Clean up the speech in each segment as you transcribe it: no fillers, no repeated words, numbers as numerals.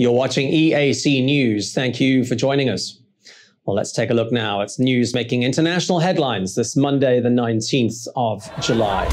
You're watching EAC News. Thank you for joining us. Well, let's take a look now at news making international headlines this Monday, the 19th of July.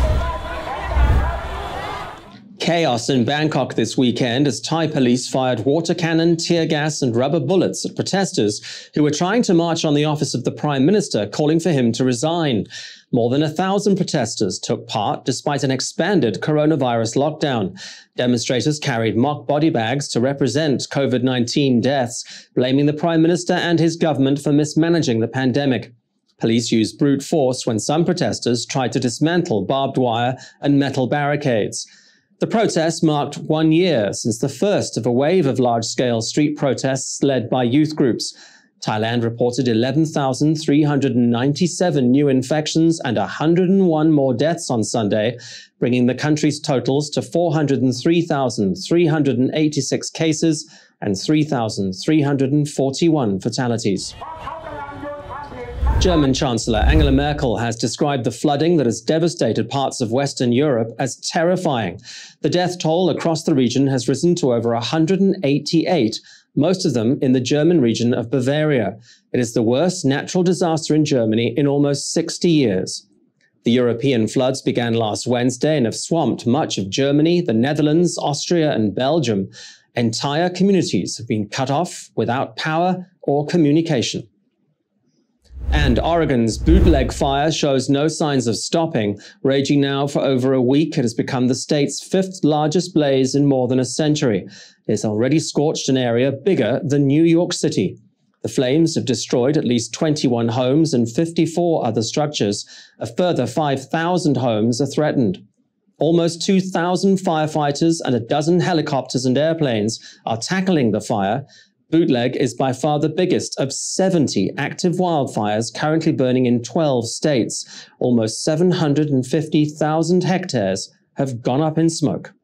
Chaos in Bangkok this weekend as Thai police fired water cannon, tear gas and rubber bullets at protesters who were trying to march on the office of the Prime Minister, calling for him to resign. More than 1,000 protesters took part despite an expanded coronavirus lockdown. Demonstrators carried mock body bags to represent COVID-19 deaths, blaming the Prime Minister and his government for mismanaging the pandemic. Police used brute force when some protesters tried to dismantle barbed wire and metal barricades. The protest marked 1 year since the first of a wave of large-scale street protests led by youth groups. Thailand reported 11,397 new infections and 101 more deaths on Sunday, bringing the country's totals to 403,386 cases and 3,341 fatalities. German Chancellor Angela Merkel has described the flooding that has devastated parts of Western Europe as terrifying. The death toll across the region has risen to over 188, most of them in the German region of Bavaria. It is the worst natural disaster in Germany in almost 60 years. The European floods began last Wednesday and have swamped much of Germany, the Netherlands, Austria and Belgium. Entire communities have been cut off without power or communication. And Oregon's Bootleg fire shows no signs of stopping. Raging now for over a week, it has become the state's 5th largest blaze in more than a century. It's already scorched an area bigger than New York City. The flames have destroyed at least 21 homes and 54 other structures. A further 5,000 homes are threatened. Almost 2,000 firefighters and a dozen helicopters and airplanes are tackling the fire. Bootleg is by far the biggest of 70 active wildfires currently burning in 12 states. Almost 750,000 hectares have gone up in smoke.